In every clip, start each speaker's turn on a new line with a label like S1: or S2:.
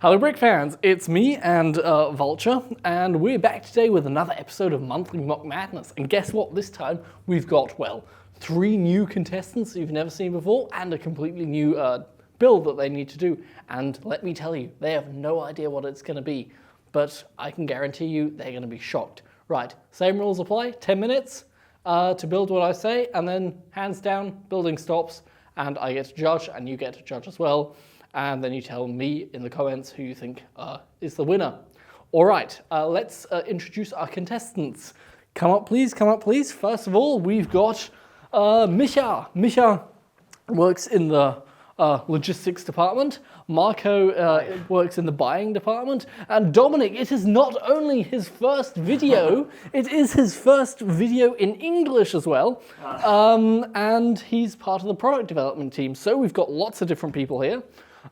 S1: Hello BlueBrixx fans, it's me and Vulture, and we're back today with another episode of Monthly MOC Madness. And guess what? This time we've got, well, 3 new contestants that you've never seen before and a completely new build that they need to do. And let me tell you, they have no idea what it's going to be, but I can guarantee you they're going to be shocked. Right, same rules apply, 10 minutes to build what I say, and then hands down, building stops, and I get to judge, and you get to judge as well. And then you tell me in the comments who you think is the winner. All right, let's introduce our contestants. Come up, please, come up, please. First of all, we've got Micha. Micha works in the logistics department. Marco works in the buying department. And Dominik, it is not only his first video, it is his first video in English as well. And he's part of the product development team. So we've got lots of different people here.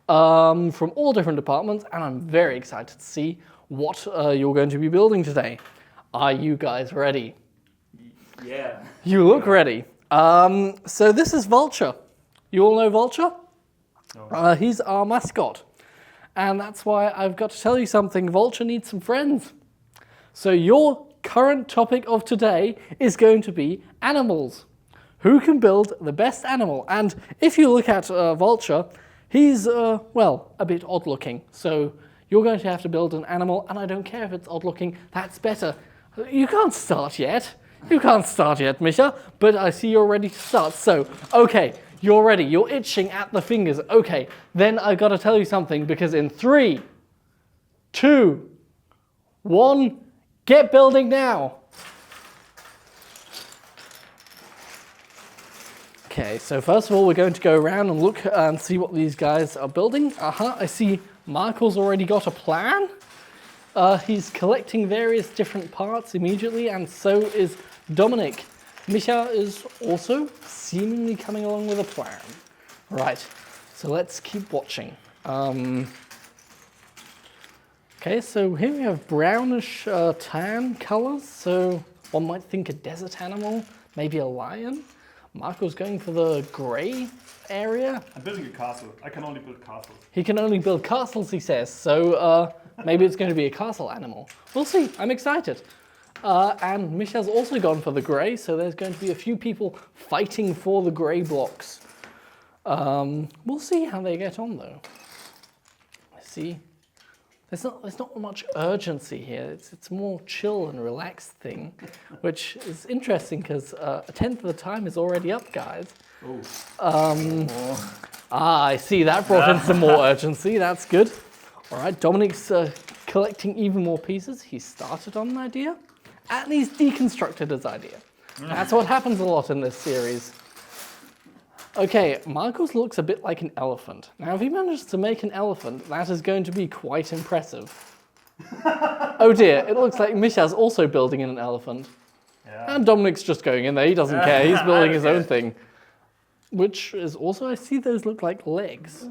S1: From all different departments, and I'm very excited to see what you're going to be building today. Are you guys ready?
S2: Yeah.
S1: You look ready. So this is Vulture. You all know Vulture?
S2: No.
S1: He's our mascot. And that's why I've got to tell you something. Vulture needs some friends. So your current topic of today is going to be animals. Who can build the best animal? And if you look at Vulture, he's, well, a bit odd looking, so you're going to have to build an animal, and I don't care if it's odd looking, that's better. You can't start yet. You can't start yet, Micha, but I see you're ready to start. So, okay, you're ready. You're itching at the fingers. Okay, then I've got to tell you something, because in 3, 2, 1, get building now. Okay, so first of all, we're going to go around and look and see what these guys are building. I see Marco's already got a plan. He's collecting various different parts immediately, and so is Dominik. Micha is also seemingly coming along with a plan. Right, so let's keep watching. Okay, so here we have brownish tan colors, so one might think a desert animal, maybe a lion. Marco's going for the grey area.
S2: I'm building a castle. I can only build castles.
S1: He can only build castles, he says. So maybe it's going to be a castle animal. We'll see. I'm excited. And Micha's also gone for the grey, so there's going to be a few people fighting for the grey blocks. We'll see how they get on, though. Let's see. There's not much urgency here. It's a more chill and relaxed thing, which is interesting because a tenth of the time is already up, guys. I see. That brought in some more urgency. That's good. All right, Dominik's collecting even more pieces. He started on an idea, and he's deconstructed his idea. That's what happens a lot in this series. Okay, Marco's looks a bit like an elephant. Now, if he manages to make an elephant, that is going to be quite impressive. Oh dear, it looks like Micha's also building in an elephant. Yeah. And Dominik's just going in there, he doesn't care, he's building his own thing. Which is also, I see those look like legs.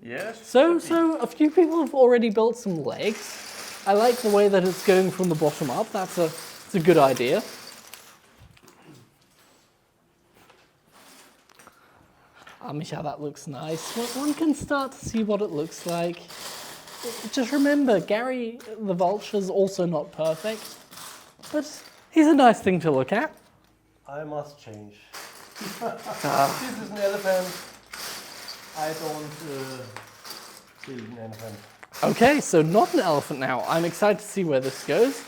S2: Yes.
S1: So a few people have already built some legs. I like the way that it's going from the bottom up, it's a good idea. Micha, that looks nice. One can start to see what it looks like. Just remember, Gary the Vulture's also not perfect, but he's a nice thing to look at.
S3: I must change. This is an elephant. I don't see an elephant.
S1: Okay, so not an elephant now. I'm excited to see where this goes.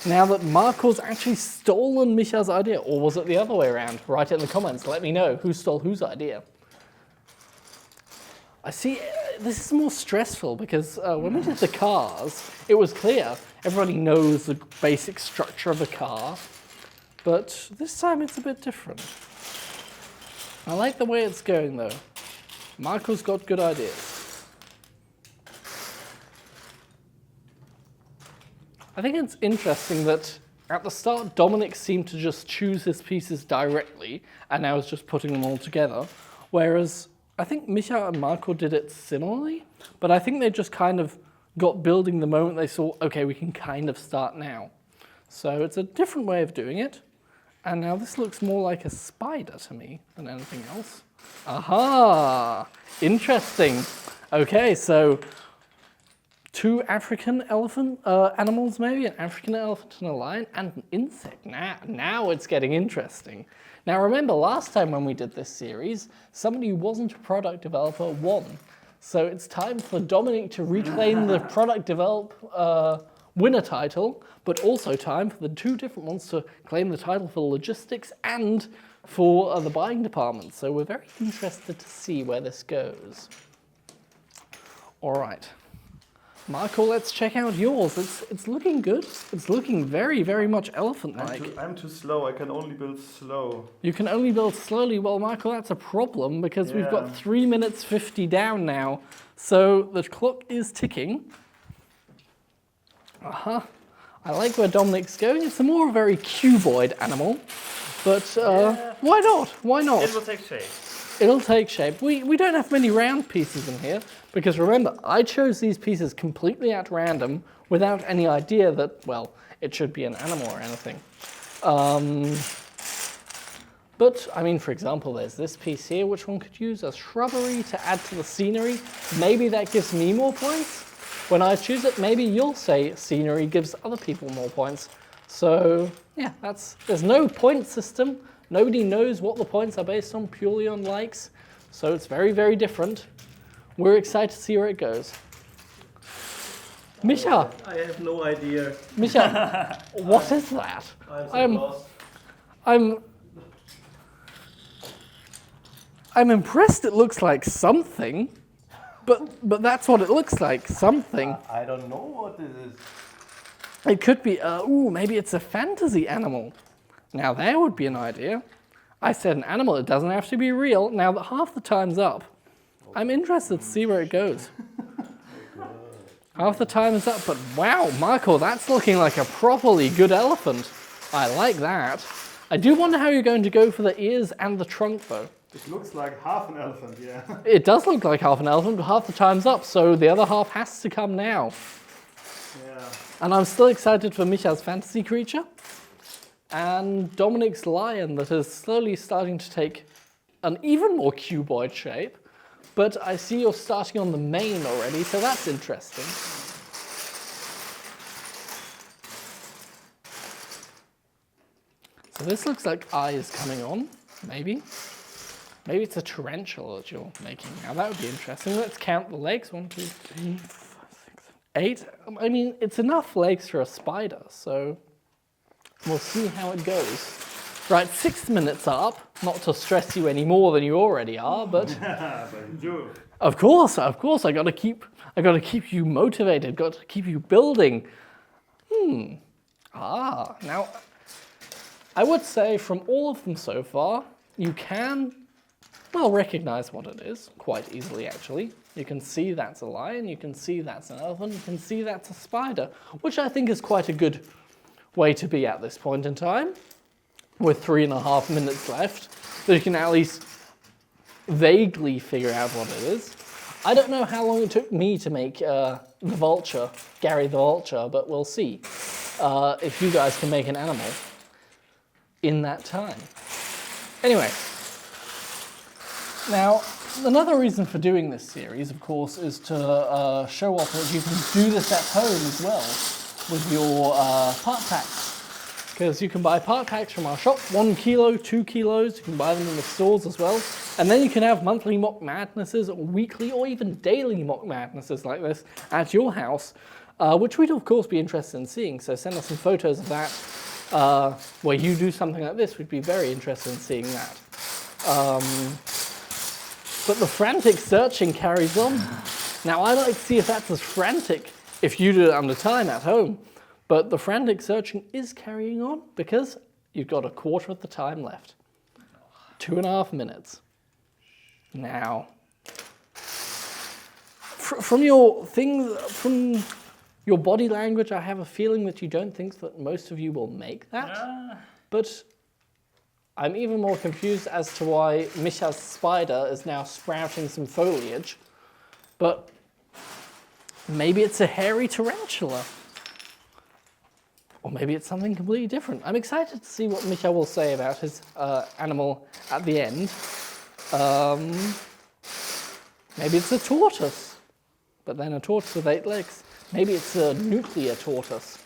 S1: Now that Marco's actually stolen Micha's idea, or was it the other way around? Write it in the comments, let me know who stole whose idea. I see, this is more stressful because when we did the cars, it was clear. Everybody knows the basic structure of a car, but this time it's a bit different. I like the way it's going though. Marco's got good ideas. I think it's interesting that at the start, Dominik seemed to just choose his pieces directly, and now is just putting them all together, whereas I think Micha and Marco did it similarly, but I think they just kind of got building the moment they saw, okay, we can kind of start now. So it's a different way of doing it. And now this looks more like a spider to me than anything else. Aha! Interesting. Okay, so 2 African elephant animals, maybe an African elephant and a lion, and an insect. Now it's getting interesting. Now remember, last time when we did this series, somebody who wasn't a product developer won. So it's time for Dominik to reclaim the product develop winner title, but also time for the 2 different ones to claim the title for logistics and for the buying department. So we're very interested to see where this goes. All right. Marco, let's check out yours. It's looking good. It's looking very, very much elephant-like.
S2: I'm too slow. I can only build slow.
S1: You can only build slowly. Well, Marco, that's a problem because we've got 3 minutes 50 down now. So the clock is ticking. I like where Dominik's going. It's a more very cuboid animal. But why not? Why not?
S2: It will take shape.
S1: It'll take shape. We don't have many round pieces in here because remember, I chose these pieces completely at random without any idea that, well, it should be an animal or anything. But, I mean, for example, there's this piece here, which one could use a shrubbery to add to the scenery. Maybe that gives me more points. When I choose it, maybe you'll say scenery gives other people more points. So, yeah, there's no point system. Nobody knows what the points are based on, purely on likes. So it's very, very different. We're excited to see where it goes. Micha!
S3: I have no idea.
S1: Micha, what is that?
S3: I'm so lost.
S1: I'm impressed it looks like something, but that's what it looks like, something.
S3: I don't know what this is.
S1: It could be, maybe it's a fantasy animal. Now there would be an idea. I said an animal, it doesn't have to be real. Now that half the time's up, I'm interested to see where it goes. Half the time is up, but wow, Marco, that's looking like a properly good elephant. I like that. I do wonder how you're going to go for the ears and the trunk though.
S2: It looks like half an elephant, yeah.
S1: It does look like half an elephant, but half the time's up, so the other half has to come now.
S2: Yeah.
S1: And I'm still excited for Micha's fantasy creature. And Dominik's lion that is slowly starting to take an even more cuboid shape. But I see you're starting on the mane already, so that's interesting. So this looks like eyes coming on, maybe. Maybe it's a tarantula that you're making now. That would be interesting. Let's count the legs. 1, 2, 3, 4, 5, 6, 8. I mean, it's enough legs for a spider, so we'll see how it goes. Right, 6 minutes are up. Not to stress you any more than you already are, but of course, I got to keep you motivated. Got to keep you building. Now, I would say from all of them so far, you can, well, recognize what it is quite easily. Actually, you can see that's a lion. You can see that's an elephant. You can see that's a spider, which I think is quite a good way to be at this point in time. With 3.5 minutes left, so you can at least vaguely figure out what it is. I don't know how long it took me to make the vulture, Gary the Vulture, but we'll see if you guys can make an animal in that time. Anyway, now another reason for doing this series, of course, is to show off that you can do this at home as well with your part packs. Because you can buy part packs from our shop, 1 kilo, 2 kilos, you can buy them in the stores as well. And then you can have monthly MOC Madnesses, or weekly, or even daily MOC Madnesses like this at your house, which we'd of course be interested in seeing. So send us some photos of that, where you do something like this. We'd be very interested in seeing that. But the frantic searching carries on. Now I'd like to see if that's as frantic if you do it under time at home. But the frantic searching is carrying on because you've got 1/4 of the time left. 2.5 minutes. Now, from your things, from your body language, I have a feeling that you don't think that most of you will make that. But I'm even more confused as to why Micha's spider is now sprouting some foliage. But maybe it's a hairy tarantula. Or maybe it's something completely different. I'm excited to see what Micha will say about his animal at the end. Maybe it's a tortoise. but then a tortoise with 8 legs. Maybe it's a nuclear tortoise.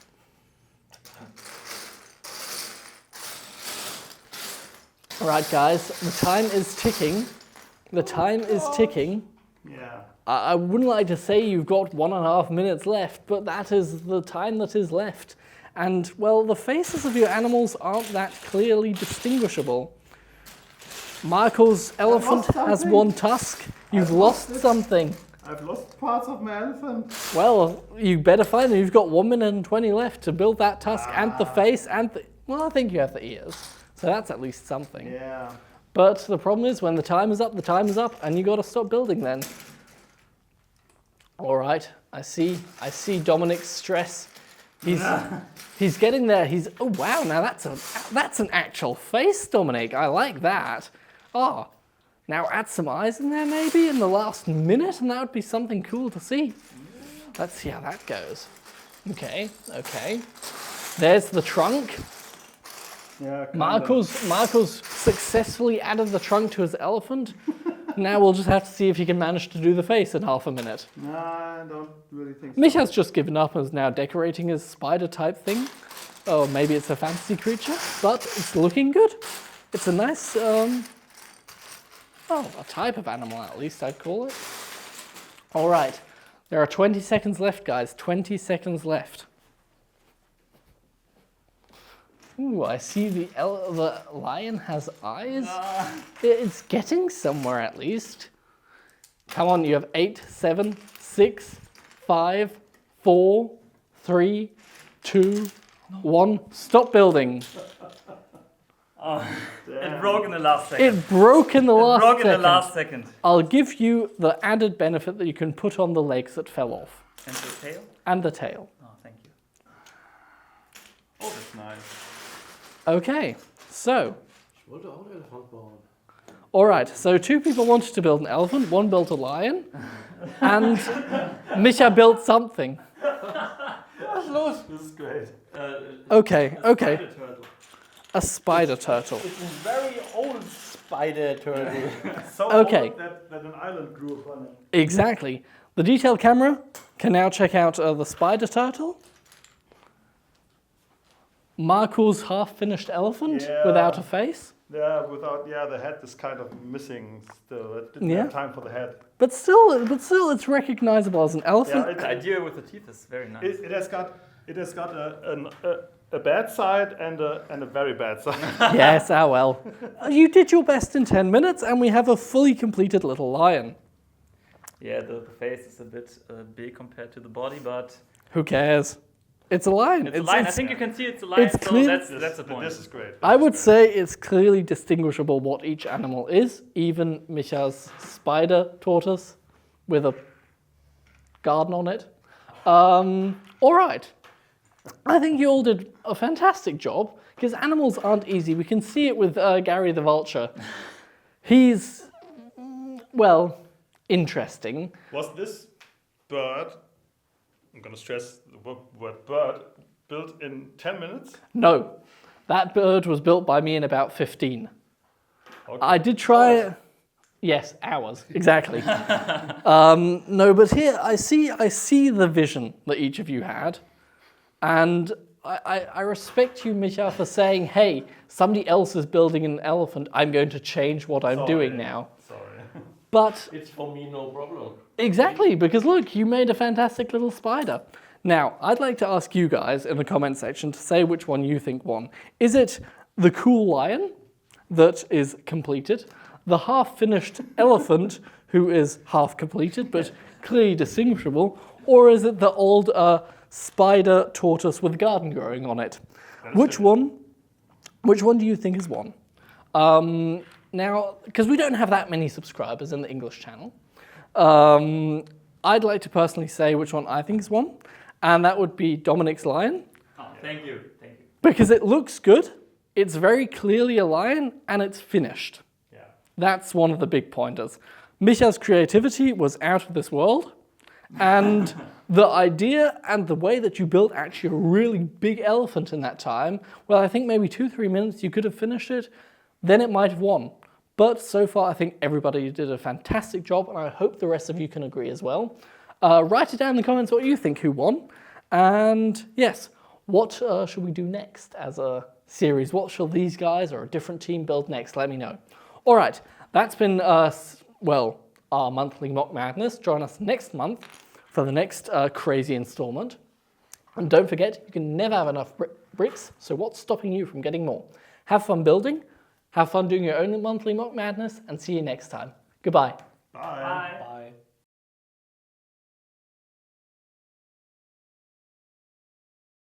S1: All right, guys, the time is ticking. The time is ticking.
S2: Yeah.
S1: I wouldn't like to say you've got 1.5 minutes left, but that is the time that is left. And, well, the faces of your animals aren't that clearly distinguishable. Michael's elephant has
S2: something.
S1: 1 tusk. You've lost
S2: lost it.
S1: something.
S2: I've lost parts of my elephant.
S1: Well, you better find them. You've got 1 minute and 20 left to build that tusk and the face and the... Well, I think you have the ears. So that's at least something.
S2: Yeah.
S1: But the problem is when the time is up, and you got to stop building then. All right, I see Dominik's stress. He's getting there. Oh wow, now that's an actual face, Dominik. I like that. Oh, now add some eyes in there maybe in the last minute, and that would be something cool to see. Let's see how that goes. Okay. There's the trunk.
S2: Yeah.
S1: Marco's successfully added the trunk to his elephant. Now we'll just have to see if he can manage to do the face in half a minute.
S2: No, I don't really think so.
S1: Micha's just given up and is now decorating his spider type thing. Oh, maybe it's a fantasy creature, but it's looking good. It's a nice, a type of animal at least I'd call it. All right, there are 20 seconds left, guys. 20 seconds left. Ooh, I see the lion has eyes. It's getting somewhere at least. Come on, you have 8, 7, 6, 5, 4, 3, 2, 1. Stop building.
S3: It broke in the last second.
S1: It broke in the last
S3: second.
S1: I'll give you the added benefit that you can put on the legs that fell off.
S3: And the tail?
S1: And the tail.
S3: Oh, thank you.
S2: Oh, that's nice.
S1: Okay, so. All right, so 2 people wanted to build an elephant, 1 built a lion, and Micha built something.
S2: This is great.
S1: Okay.
S3: Spider turtle.
S1: A spider turtle.
S3: It's a very old spider turtle.
S2: So
S1: Okay.
S2: old that an island grew upon it.
S1: Exactly. The detail camera can now check out the spider turtle. Marco's half-finished elephant
S2: Yeah.
S1: without a face.
S2: Yeah, the head is kind of missing still. It didn't
S1: Yeah.
S2: have time for the head.
S1: But still, it's recognizable as an elephant.
S2: Yeah,
S3: The idea with the teeth is very nice.
S2: it has got a bad side and a very bad side.
S1: Yes, well. You did your best in 10 minutes, and we have a fully completed little lion.
S3: Yeah, the face is a bit big compared to the body, but
S1: Who cares? It's a lion.
S3: it's a lion. I think you can see it's a lion,
S1: it's
S3: so
S1: clear-
S3: that's the point.
S2: This is great.
S1: I would say it's clearly distinguishable what each animal is, even Micha's spider tortoise with a garden on it. All right. I think you all did a fantastic job, because animals aren't easy. We can see it with Gary the vulture. He's, well, interesting.
S2: Was this bird, I'm going to stress the word bird, built in 10 minutes?
S1: No, that bird was built by me in about 15.
S2: Okay.
S1: I did try. Yes, hours exactly. No, but here I see the vision that each of you had, and I respect you, Micha, for saying, "Hey, somebody else is building an elephant. I'm going to change what I'm doing now."
S2: Sorry.
S1: But
S4: It's for me no problem.
S1: exactly, because look, you made a fantastic little spider. Now, I'd like to ask you guys in the comment section to say which one you think won. Is it the cool lion that is completed, the half-finished elephant who is half completed but clearly distinguishable, or is it the old spider tortoise with garden growing on it? Which one do you think has won? Now, because we don't have that many subscribers in the English channel, I'd like to personally say which one I think has won, and that would be Dominik's lion,
S3: Oh, thank you.
S1: because it looks good, it's very clearly a lion, and it's finished.
S2: Yeah.
S1: That's one of the big pointers. Micha's creativity was out of this world, and the idea and the way that you built actually a really big elephant in that time, well, I think maybe 2-3 minutes you could have finished it, then it might have won. But so far, I think everybody did a fantastic job, and I hope the rest of you can agree as well. Write it down in the comments what you think who won. And yes, what should we do next as a series? What shall these guys or a different team build next? Let me know. All right, that's been, well, our monthly Mock Madness. Join us next month for the next crazy installment. And don't forget, you can never have enough bricks, so what's stopping you from getting more? Have fun building, have fun doing your own monthly Mock Madness, and see you next time. Goodbye.
S2: Bye.
S3: Bye.